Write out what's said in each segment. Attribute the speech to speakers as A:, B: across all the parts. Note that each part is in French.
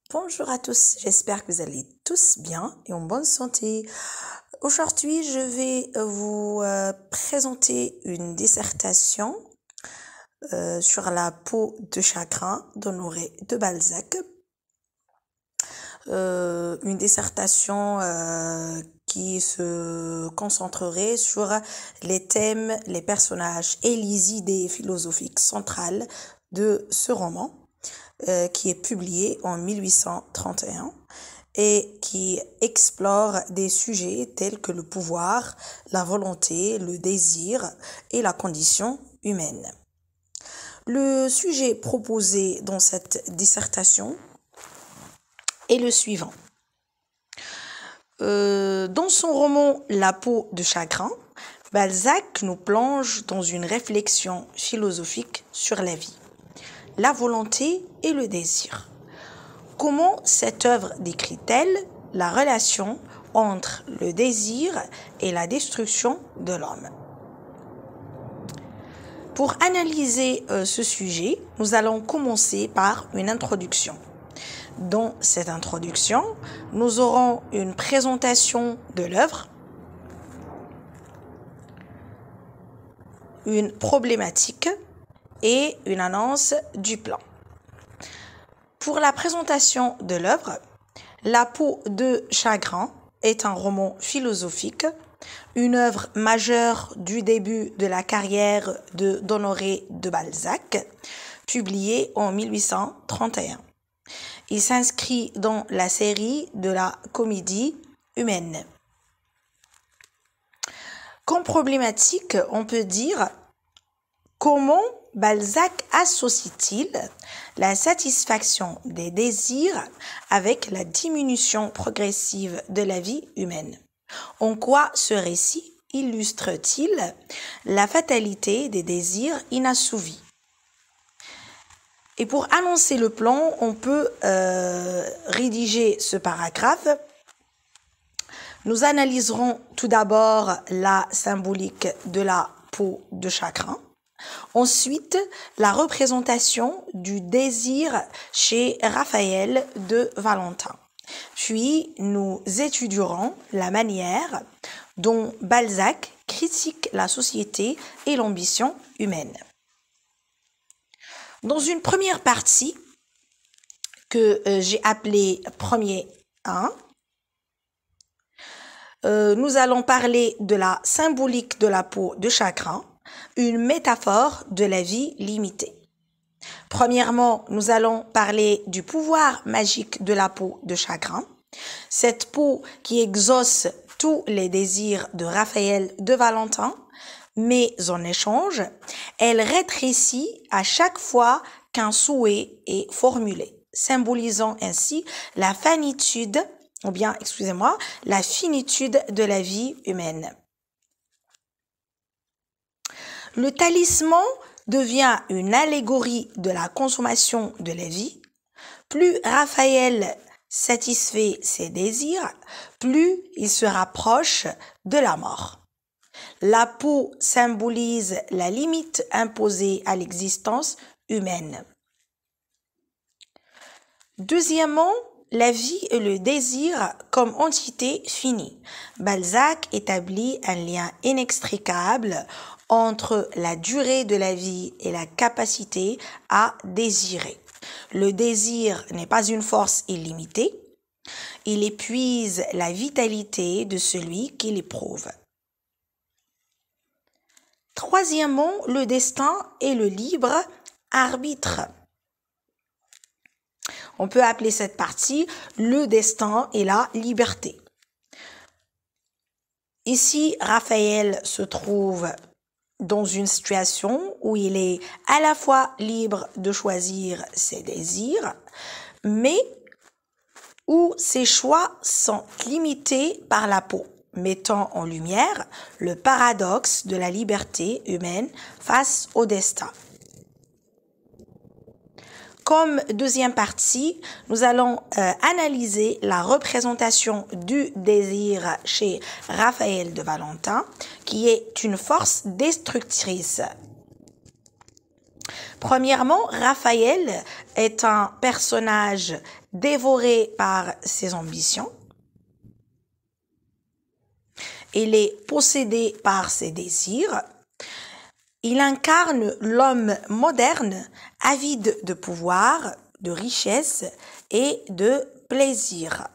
A: Bonjour à tous, j'espère que vous allez tous bien et en bonne santé. Aujourd'hui, je vais vous présenter une dissertation sur la peau de chagrin d'Honoré de Balzac. Une dissertation qui se concentrerait sur les thèmes, les personnages et les idées philosophiques centrales de ce roman. Qui est publié en 1831 et qui explore des sujets tels que le pouvoir, la volonté, le désir et la condition humaine. Le sujet proposé dans cette dissertation est le suivant. Dans son roman La peau de chagrin, Balzac nous plonge dans une réflexion philosophique sur la vie, la volonté et le désir. Comment cette œuvre décrit-elle la relation entre le désir et la destruction de l'homme? Pour analyser ce sujet, nous allons commencer par une introduction. Dans cette introduction, nous aurons une présentation de l'œuvre, une problématique et une annonce du plan. Pour la présentation de l'œuvre, La peau de chagrin est un roman philosophique, une œuvre majeure du début de la carrière d'Honoré de Balzac, publiée en 1831. Il s'inscrit dans la série de la comédie humaine. Comme problématique, on peut dire comment Balzac associe-t-il la satisfaction des désirs avec la diminution progressive de la vie humaine? En quoi ce récit illustre-t-il la fatalité des désirs inassouvis? Et pour annoncer le plan, on peut rédiger ce paragraphe. Nous analyserons tout d'abord la symbolique de la peau de chagrin. Ensuite, la représentation du désir chez Raphaël de Valentin. Puis, nous étudierons la manière dont Balzac critique la société et l'ambition humaine. Dans une première partie que j'ai appelée premier 1, nous allons parler de la symbolique de la peau de chagrin, une métaphore de la vie limitée. Premièrement, nous allons parler du pouvoir magique de la peau de chagrin, cette peau qui exauce tous les désirs de Raphaël de Valentin, mais en échange, elle rétrécit à chaque fois qu'un souhait est formulé, symbolisant ainsi la finitude de la vie humaine. Le talisman devient une allégorie de la consommation de la vie. Plus Raphaël satisfait ses désirs, plus il se rapproche de la mort. La peau symbolise la limite imposée à l'existence humaine. Deuxièmement, la vie et le désir comme entité finie. Balzac établit un lien inextricable entre la durée de la vie et la capacité à désirer. Le désir n'est pas une force illimitée. Il épuise la vitalité de celui qui l'éprouve. Troisièmement, le destin et le libre arbitre. On peut appeler cette partie le destin et la liberté. Ici, Raphaël se trouve dans une situation où il est à la fois libre de choisir ses désirs, mais où ses choix sont limités par la peau, mettant en lumière le paradoxe de la liberté humaine face au destin. Comme deuxième partie, nous allons analyser la représentation du désir chez Raphaël de Valentin, qui est une force destructrice. Premièrement, Raphaël est un personnage dévoré par ses ambitions. Il est possédé par ses désirs. Il incarne l'homme moderne, avide de pouvoir, de richesse et de plaisir.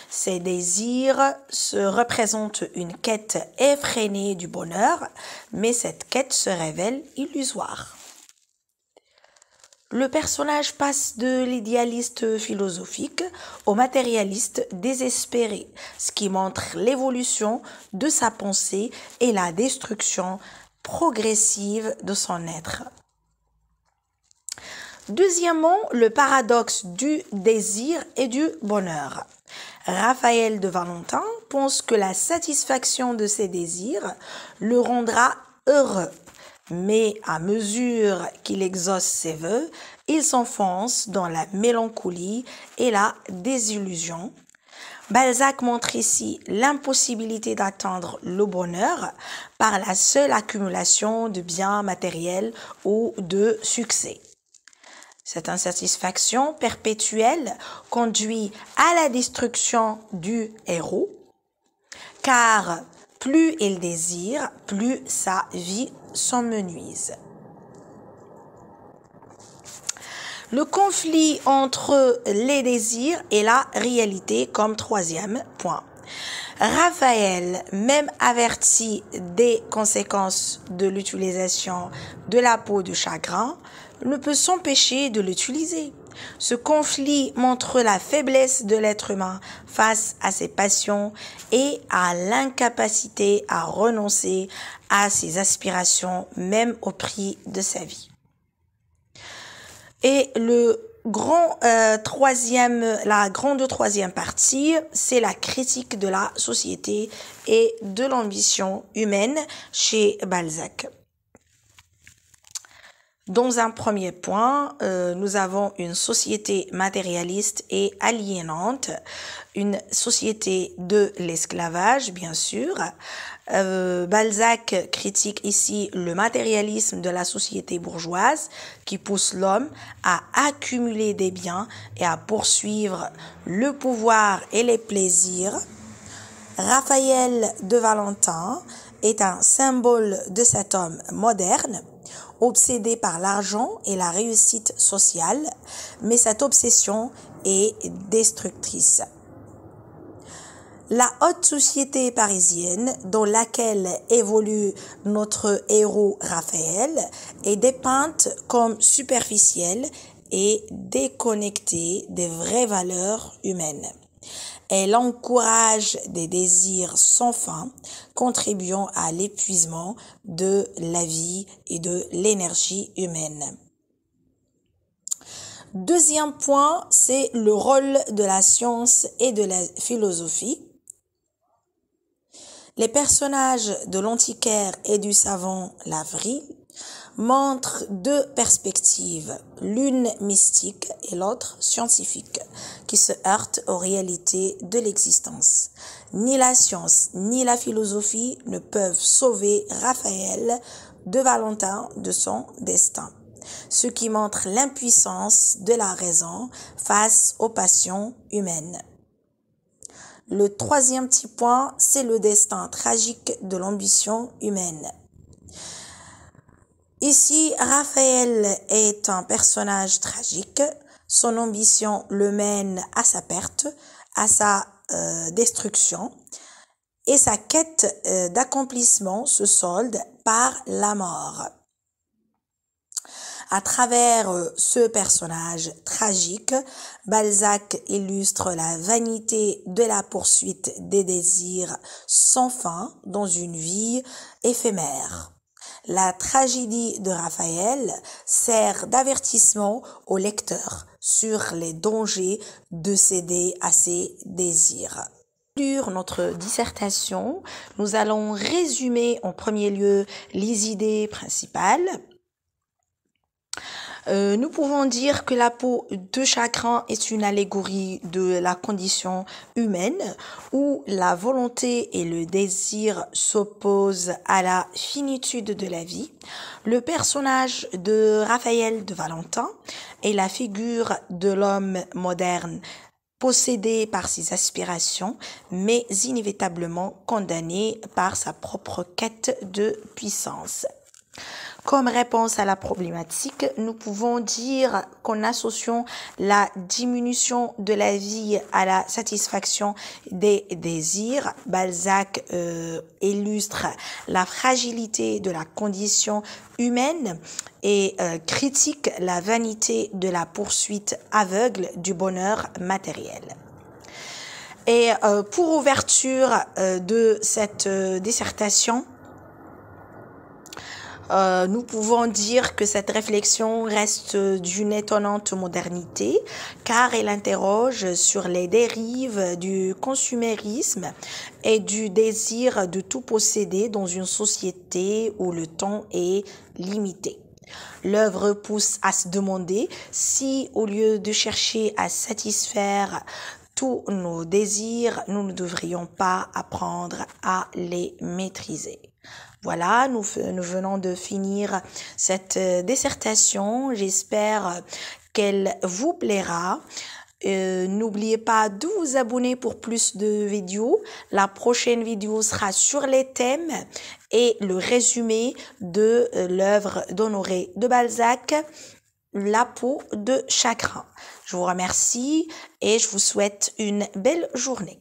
A: Ses désirs se représentent une quête effrénée du bonheur, mais cette quête se révèle illusoire. Le personnage passe de l'idéaliste philosophique au matérialiste désespéré, ce qui montre l'évolution de sa pensée et la destruction progressive de son être. Deuxièmement, le paradoxe du désir et du bonheur. Raphaël de Valentin pense que la satisfaction de ses désirs le rendra heureux. Mais à mesure qu'il exauce ses vœux, il s'enfonce dans la mélancolie et la désillusion. Balzac montre ici l'impossibilité d'atteindre le bonheur par la seule accumulation de biens matériels ou de succès. Cette insatisfaction perpétuelle conduit à la destruction du héros, car plus il désire, plus sa vie s'emmenuise. Le conflit entre les désirs et la réalité comme troisième point. Raphaël, même averti des conséquences de l'utilisation de la peau de chagrin, ne peut s'empêcher de l'utiliser. Ce conflit montre la faiblesse de l'être humain face à ses passions et à l'incapacité à renoncer à ses aspirations, même au prix de sa vie. Et la grande troisième partie, c'est la critique de la société et de l'ambition humaine chez Balzac. Dans un premier point, nous avons une société matérialiste et aliénante, une société de l'esclavage, bien sûr. Balzac critique ici le matérialisme de la société bourgeoise qui pousse l'homme à accumuler des biens et à poursuivre le pouvoir et les plaisirs. Raphaël de Valentin est un symbole de cet homme moderne, obsédé par l'argent et la réussite sociale, mais cette obsession est destructrice. La haute société parisienne dans laquelle évolue notre héros Raphaël est dépeinte comme superficielle et déconnectée des vraies valeurs humaines. Elle encourage des désirs sans fin, contribuant à l'épuisement de la vie et de l'énergie humaine. Deuxième point, c'est le rôle de la science et de la philosophie. Les personnages de l'antiquaire et du savant Lavrille montrent deux perspectives, l'une mystique et l'autre scientifique, qui se heurtent aux réalités de l'existence. Ni la science ni la philosophie ne peuvent sauver Raphaël de Valentin de son destin, ce qui montre l'impuissance de la raison face aux passions humaines. Le troisième petit point, c'est le destin tragique de l'ambition humaine. Ici, Raphaël est un personnage tragique. Son ambition le mène à sa perte, à sa destruction, et sa quête d'accomplissement se solde par la mort. À travers ce personnage tragique, Balzac illustre la vanité de la poursuite des désirs sans fin dans une vie éphémère. La tragédie de Raphaël sert d'avertissement au lecteur sur les dangers de céder à ses désirs. Pour notre dissertation, nous allons résumer en premier lieu les idées principales. Nous pouvons dire que la peau de chagrin est une allégorie de la condition humaine où la volonté et le désir s'opposent à la finitude de la vie. Le personnage de Raphaël de Valentin est la figure de l'homme moderne possédé par ses aspirations, mais inévitablement condamné par sa propre quête de puissance. Comme réponse à la problématique, nous pouvons dire qu'en associant la diminution de la vie à la satisfaction des désirs, Balzac illustre la fragilité de la condition humaine et critique la vanité de la poursuite aveugle du bonheur matériel. Et pour ouverture de cette dissertation, nous pouvons dire que cette réflexion reste d'une étonnante modernité car elle interroge sur les dérives du consumérisme et du désir de tout posséder dans une société où le temps est limité. L'œuvre pousse à se demander si, au lieu de chercher à satisfaire tous nos désirs, nous ne devrions pas apprendre à les maîtriser. Voilà, nous venons de finir cette dissertation. J'espère qu'elle vous plaira. N'oubliez pas de vous abonner pour plus de vidéos. La prochaine vidéo sera sur les thèmes et le résumé de l'œuvre d'Honoré de Balzac, La peau de chagrin. Je vous remercie et je vous souhaite une belle journée.